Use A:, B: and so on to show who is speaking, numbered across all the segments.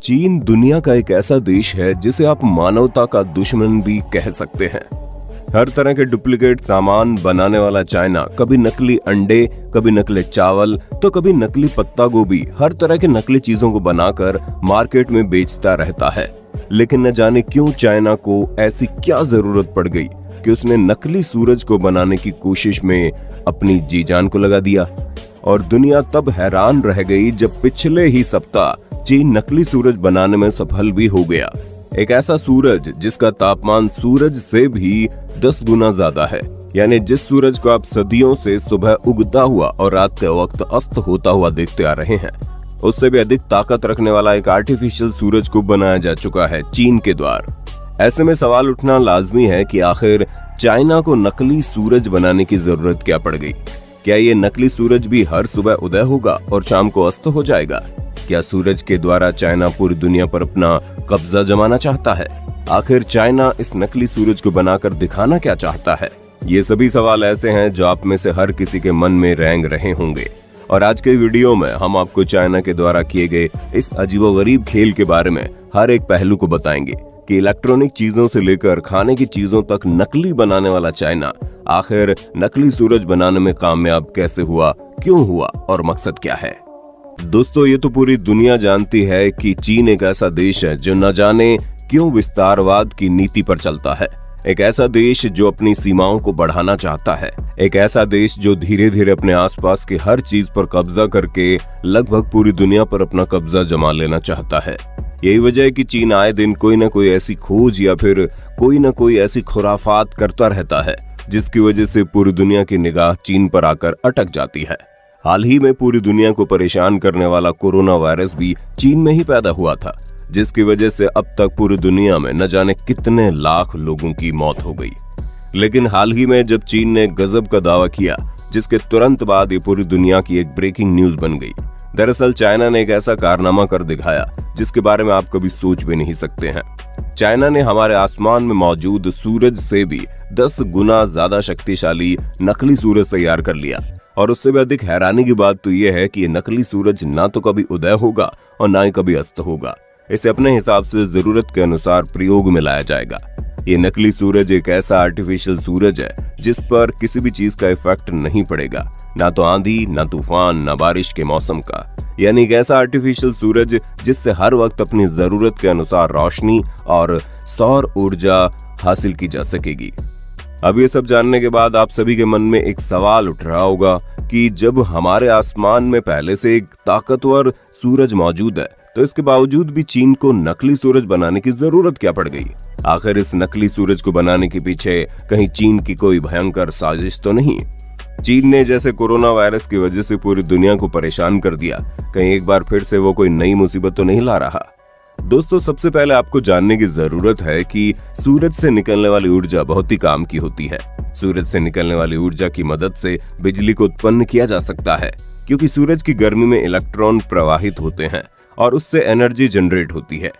A: चीन दुनिया का एक ऐसा देश है जिसे आप मानवता का दुश्मन भी कह सकते हैं। हर तरह के डुप्लीकेट सामान बनाने वाला चाइना कभी नकली अंडे, कभी नकली चावल, तो कभी नकली पत्ता गोभी, हर तरह के नकली चीजों को बनाकर मार्केट में बेचता रहता है। लेकिन न जाने क्यों चाइना को ऐसी क्या जरूरत पड़ गई कि उसने नकली सूरज को बनाने की कोशिश में अपनी जी जान को लगा दिया। और दुनिया तब हैरान रह गई जब पिछले ही सप्ताह चीन नकली सूरज बनाने में सफल भी हो गया। एक ऐसा सूरज जिसका तापमान सूरज से भी 10 गुना ज्यादा है, यानी जिस सूरज को आप सदियों से सुबह उगता हुआ और रात के वक्त अस्त होता हुआ देखते आ रहे हैं, उससे भी अधिक ताकत रखने वाला एक आर्टिफिशियल सूरज को बनाया जा चुका है चीन के द्वार। ऐसे में सवाल उठना लाजमी है कि आखिर चाइना को नकली सूरज बनाने की जरूरत क्या पड़ गई? क्या ये नकली सूरज भी हर सुबह उदय होगा और शाम को अस्त हो जाएगा? क्या सूरज के द्वारा चाइना पूरी दुनिया पर अपना कब्जा जमाना चाहता है? आखिर चाइना इस नकली सूरज को बनाकर दिखाना क्या चाहता है? ये सभी सवाल ऐसे हैं जो आप में से हर किसी के मन में रेंग रहे होंगे। और आज के वीडियो में हम आपको चाइना के द्वारा किए गए इस अजीबोगरीब खेल के बारे में हर एक पहलू को बताएंगे कि इलेक्ट्रॉनिक चीजों से लेकर खाने की चीजों तक नकली बनाने वाला चाइना आखिर नकली सूरज बनाने में कामयाब कैसे हुआ, क्यों हुआ और मकसद क्या है। दोस्तों, ये तो पूरी दुनिया जानती है कि चीन एक ऐसा देश है जो न जाने क्यों विस्तारवाद की नीति पर चलता है। एक ऐसा देश जो अपनी सीमाओं को बढ़ाना चाहता है। एक ऐसा देश जो धीरे धीरे अपने आसपास की हर चीज पर कब्जा करके लगभग पूरी दुनिया पर अपना कब्जा जमा लेना चाहता है। यही वजह है कि चीन आए दिन कोई न कोई ऐसी खोज या फिर कोई न कोई ऐसी खुराफात करता रहता है जिसकी वजह से पूरी दुनिया की निगाह चीन पर आकर अटक जाती है। हाल ही में पूरी दुनिया को परेशान करने वाला कोरोना वायरस भी चीन में ही पैदा हुआ था, जिसकी वजह से अब तक पूरी दुनिया में न जाने कितने लाख लोगों की मौत हो गई। लेकिन हाल ही में जब चीन ने गजब का दावा किया, जिसके तुरंत बाद ये पूरी दुनिया की एक ब्रेकिंग न्यूज बन गई। दरअसल चाइना ने एक ऐसा कारनामा कर दिखाया जिसके बारे में आप कभी सोच भी नहीं सकते हैं। चाइना ने हमारे आसमान में मौजूद सूरज से भी 10 गुना ज्यादा शक्तिशाली नकली सूरज तैयार कर लिया। और उससे भी अधिक हैरानी की बात तो यह है कि ये नकली सूरज ना तो कभी उदय होगा और ना ही कभी अस्त होगा। इसे अपने हिसाब से जरूरत के अनुसार प्रयोग में लाया जाएगा। ये नकली सूरज एक ऐसा आर्टिफिशियल सूरज है जिस पर किसी भी चीज का इफेक्ट नहीं पड़ेगा, ना तो आंधी, ना तूफान, ना बारिश के मौसम का। यानी एक ऐसा आर्टिफिशियल सूरज जिससे हर वक्त अपनी जरूरत के अनुसार रोशनी और सौर ऊर्जा हासिल की जा सकेगी। अब ये सब जानने के बाद आप सभी के मन में एक सवाल उठ रहा होगा कि जब हमारे आसमान में पहले से एक ताकतवर सूरज मौजूद है, तो इसके बावजूद भी चीन को नकली सूरज बनाने की जरूरत क्या पड़ गई? आखिर इस नकली सूरज को बनाने के पीछे कहीं चीन की कोई भयंकर साजिश तो नहीं? चीन ने जैसे कोरोना वायरस की वजह से पूरी दुनिया को परेशान कर दिया, कहीं एक बार फिर से वो कोई नई मुसीबत तो नहीं ला रहा? दोस्तों, सबसे पहले आपको जानने की जरूरत है कि सूरज से निकलने वाली ऊर्जा बहुत ही काम की होती है। सूरज से निकलने वाली ऊर्जा की मदद से बिजली को उत्पन्न किया जा सकता है, क्योंकि सूरज की गर्मी में इलेक्ट्रॉन प्रवाहित होते हैं और उससे एनर्जी जनरेट होती है।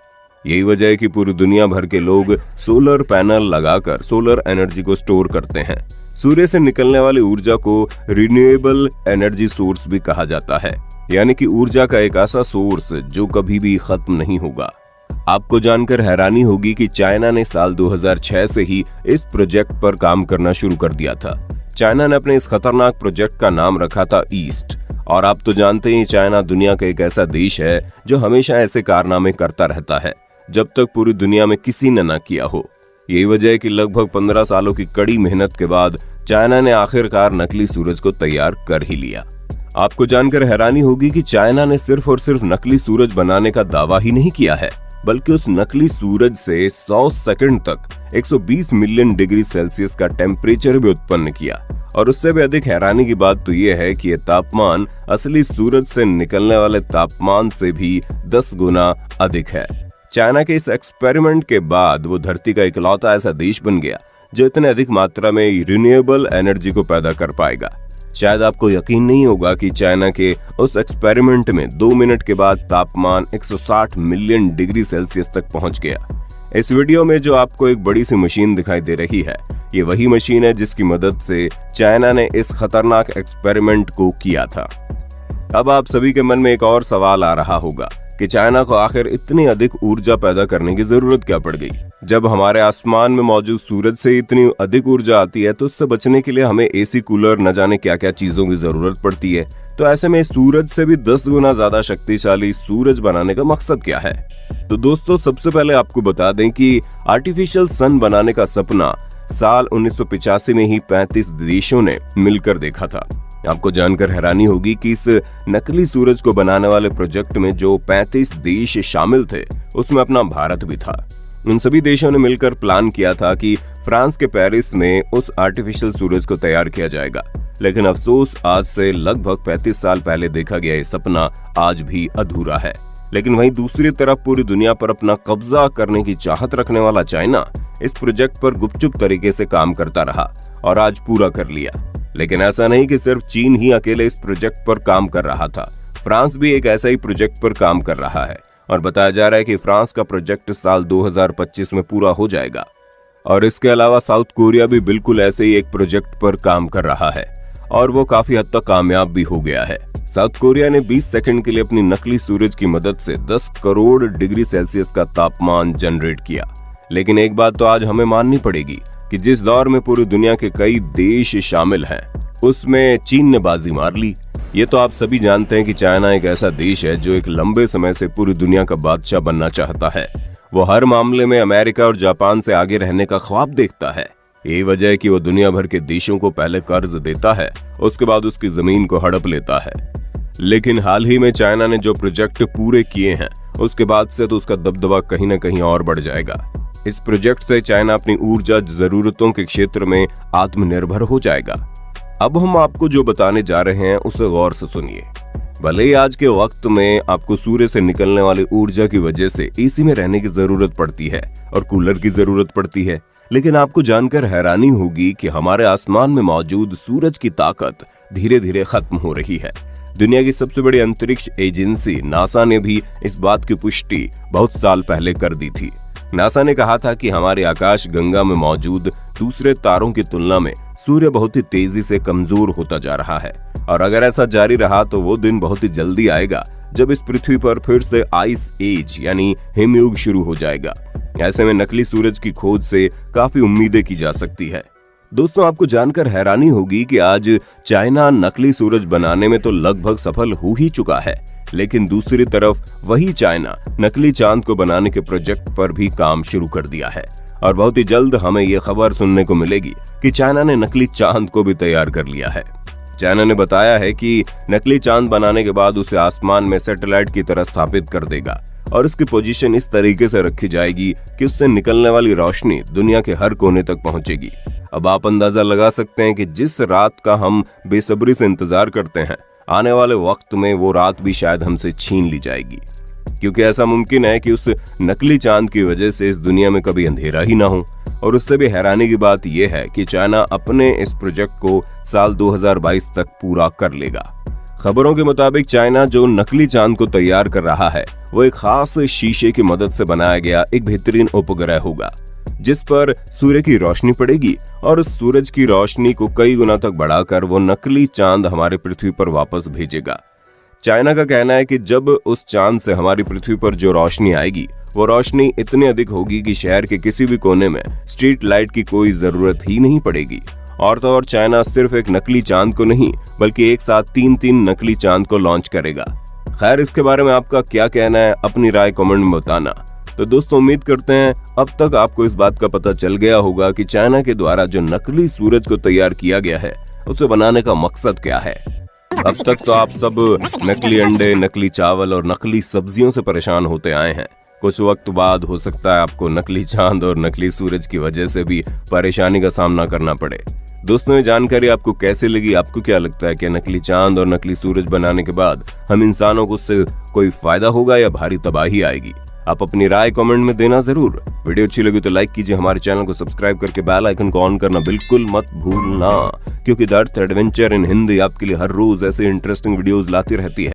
A: यही वजह है कि पूरी दुनिया भर के लोग सोलर पैनल लगाकर सोलर एनर्जी को स्टोर करते हैं। सूर्य से निकलने वाली ऊर्जा को रिन्यूएबल एनर्जी सोर्स भी कहा जाता है, यानी कि ऊर्जा का एक ऐसा सोर्स जो कभी भी खत्म नहीं होगा। आपको जानकर हैरानी होगी कि चाइना ने साल 2006 से ही इस प्रोजेक्ट पर काम करना शुरू कर दिया था। चाइना ने अपने इस खतरनाक प्रोजेक्ट का नाम रखा था ईस्ट। और आप तो जानते ही चाइना दुनिया का एक ऐसा देश है जो हमेशा ऐसे कारनामे करता रहता है जब तक पूरी दुनिया में किसी ने ना किया हो। यही वजह है कि लगभग 15 सालों की कड़ी मेहनत के बाद चाइना ने आखिरकार नकली सूरज को तैयार कर ही लिया। आपको जानकर हैरानी होगी कि चाइना ने सिर्फ और सिर्फ नकली सूरज बनाने का दावा ही नहीं किया है, बल्कि उस नकली सूरज से 100 सेकंड तक 120 मिलियन डिग्री सेल्सियस का टेम्परेचर भी उत्पन्न किया। और उससे भी अधिक हैरानी की बात तो यह है कि यह तापमान असली सूरज से निकलने वाले तापमान से भी 10 गुना अधिक है। चाइना के इस एक्सपेरिमेंट के बाद वो धरती का इकलौता ऐसा देश बन गया जो इतने अधिक मात्रा में रिन्यूएबल एनर्जी को पैदा कर पाएगा। शायद आपको यकीन नहीं होगा कि चाइना के उस एक्सपेरिमेंट में 2 मिनट के बाद तापमान 160 मिलियन डिग्री सेल्सियस तक पहुंच गया। इस वीडियो में जो आपको एक बड़ी सी मशीन दिखाई दे रही है, ये वही मशीन है जिसकी मदद से चाइना ने इस खतरनाक एक्सपेरिमेंट को किया था। अब आप सभी के मन में एक और सवाल आ रहा होगा कि चाइना को आखिर इतनी अधिक ऊर्जा पैदा करने की जरूरत क्या पड़ गई। जब हमारे आसमान में मौजूद सूरज से इतनी अधिक ऊर्जा आती है तो उससे बचने के लिए हमें एसी, कूलर, न जाने क्या क्या चीजों की जरूरत पड़ती है। तो ऐसे में सूरज से भी 10 गुना ज्यादा शक्तिशाली सूरज बनाने का मकसद क्या है? तो दोस्तों, सबसे पहले आपको बता दें कि आर्टिफिशियल सन बनाने का सपना साल 1985 में ही 35 देशों ने मिलकर देखा था। आपको जानकर हैरानी होगी कि इस नकली सूरज को बनाने वाले प्रोजेक्ट में जो 35 देश शामिल थे उसमें अपना भारत भी था। उन सभी देशों ने मिलकर प्लान किया था कि फ्रांस के पेरिस में उस आर्टिफिशियल सूरज को तैयार किया जाएगा। लेकिन अफसोस, आज से लगभग 35 साल पहले देखा गया ये सपना आज भी अधूरा है। लेकिन वहीं दूसरी तरफ पूरी दुनिया पर अपना कब्जा करने की चाहत रखने वाला चाइना इस प्रोजेक्ट पर गुपचुप तरीके से काम करता रहा और आज पूरा कर लिया। लेकिन ऐसा नहीं कि सिर्फ चीन ही अकेले इस प्रोजेक्ट पर काम कर रहा था। फ्रांस भी एक ऐसा ही प्रोजेक्ट पर काम कर रहा है और बताया जा रहा है कि फ्रांस का प्रोजेक्ट साल 2025 में पूरा हो जाएगा। और इसके अलावा साउथ कोरिया भी बिल्कुल ऐसे ही एक प्रोजेक्ट पर काम कर रहा है और वो काफी हद तक कामयाब भी हो गया है। साउथ कोरिया ने 20 सेकंड के लिए अपनी नकली सूरज की मदद से 10 करोड़ डिग्री सेल्सियस का तापमान जनरेट किया। लेकिन एक बात तो आज हमें माननी पड़ेगी कि जिस दौर में पूरी दुनिया के कई देश शामिल हैं, उसमें चीन ने बाजी मार ली। ये तो आप सभी जानते हैं कि चाइना एक ऐसा देश है जो एक लंबे समय से पूरी दुनिया का बादशाह बनना चाहता है। वो हर मामले में अमेरिका और जापान से आगे रहने का ख्वाब देखता है। यही वजह है कि वो दुनिया भर के देशों को पहले कर्ज देता है, उसके बाद उसकी जमीन को हड़प लेता है। लेकिन हाल ही में चाइना ने जो प्रोजेक्ट पूरे किए हैं, उसके बाद से तो उसका दबदबा कहीं न कहीं और बढ़ जाएगा। इस प्रोजेक्ट से चाइना अपनी ऊर्जा जरूरतों के क्षेत्र में आत्मनिर्भर हो जाएगा। अब हम आपको जो बताने जा रहे हैं उसे गौर से सुनिए। भले ही आज के वक्त में आपको सूर्य से निकलने वाली ऊर्जा की वजह से एसी में रहने की जरूरत पड़ती है और कूलर की जरूरत पड़ती है, लेकिन आपको जानकर हैरानी होगी कि हमारे आसमान में मौजूद सूरज की ताकत धीरे धीरे खत्म हो रही है। दुनिया की सबसे बड़ी अंतरिक्ष एजेंसी नासा ने भी इस बात की पुष्टि बहुत साल पहले कर दी थी। नासा ने कहा था कि हमारे आकाश गंगा में मौजूद दूसरे तारों की तुलना में सूर्य बहुत ही तेजी से कमजोर होता जा रहा है और अगर ऐसा जारी रहा तो वो दिन बहुत ही जल्दी आएगा जब इस पृथ्वी पर फिर से आइस एज यानी हिमयुग शुरू हो जाएगा। ऐसे में नकली सूरज की खोज से काफी उम्मीदें की जा सकती है। दोस्तों, आपको जानकर हैरानी होगी कि आज चाइना नकली सूरज बनाने में तो लगभग सफल हो ही चुका है, लेकिन दूसरी तरफ वही चाइना नकली चांद को बनाने के प्रोजेक्ट पर भी काम शुरू कर दिया है और बहुत ही जल्द हमें ये खबर सुनने को मिलेगी कि चाइना ने नकली चांद को भी तैयार कर लिया है। चाइना ने बताया है कि नकली चांद बनाने के बाद उसे आसमान में सैटेलाइट की तरह स्थापित कर देगा और उसकी पोजीशन इस तरीके से रखी जाएगी कि उससे निकलने वाली रोशनी दुनिया के हर कोने तक पहुंचेगी। अब आप अंदाजा लगा सकते हैं कि जिस रात का हम बेसब्री से इंतजार करते हैं, आने वाले वक्त में वो रात भी शायद हमसे छीन ली जाएगी, क्योंकि ऐसा मुमकिन है कि उस नकली चांद की वजह से इस दुनिया में कभी अंधेरा ही ना हो। और उससे भी हैरानी की बात यह है कि चाइना अपने इस प्रोजेक्ट को साल 2022 तक पूरा कर लेगा। खबरों के मुताबिक चाइना जो नकली चांद को तैयार कर रहा है वो एक खास शीशे की मदद से बनाया गया एक बेहतरीन उपग्रह होगा, जिस पर सूर्य की रोशनी पड़ेगी और उस सूरज की रोशनी को कई गुना तक बढ़ाकर वो नकली चांद हमारे पृथ्वी पर वापस भेजेगा। चाइना का कहना है कि जब उस चांद से हमारी पृथ्वी पर जो रोशनी आएगी वो रोशनी इतनी अधिक होगी कि शहर के किसी भी कोने में स्ट्रीट लाइट की कोई जरूरत ही नहीं पड़ेगी। और तो और चाइना सिर्फ एक नकली चांद को नहीं बल्कि एक साथ 3 नकली चांद को लॉन्च करेगा। खैर, इसके बारे में आपका क्या कहना है, अपनी राय कमेंट में बताना। तो दोस्तों, उम्मीद करते हैं अब तक आपको इस बात का पता चल गया होगा कि चाइना के द्वारा जो नकली सूरज को तैयार किया गया है उसे बनाने का मकसद क्या है। अब तक तो आप सब नकली अंडे, नकली चावल और नकली सब्जियों से परेशान होते आए हैं। कुछ वक्त बाद हो सकता है आपको नकली चांद और नकली सूरज की वजह से भी परेशानी का सामना करना पड़े। दोस्तों, ये जानकारी आपको कैसे लगी? आपको क्या लगता है कि नकली चांद और नकली सूरज बनाने के बाद हम इंसानों को उससे कोई फायदा होगा या भारी तबाही आएगी? आप अपनी राय कमेंट में देना जरूर। वीडियो अच्छी लगी तो लाइक कीजिए, हमारे चैनल को सब्सक्राइब करके बेल आइकन को ऑन करना बिल्कुल मत भूलना, क्योंकि the earth adventure in Hindi आपके लिए हर रोज ऐसे इंटरेस्टिंग वीडियोस लाती रहती है।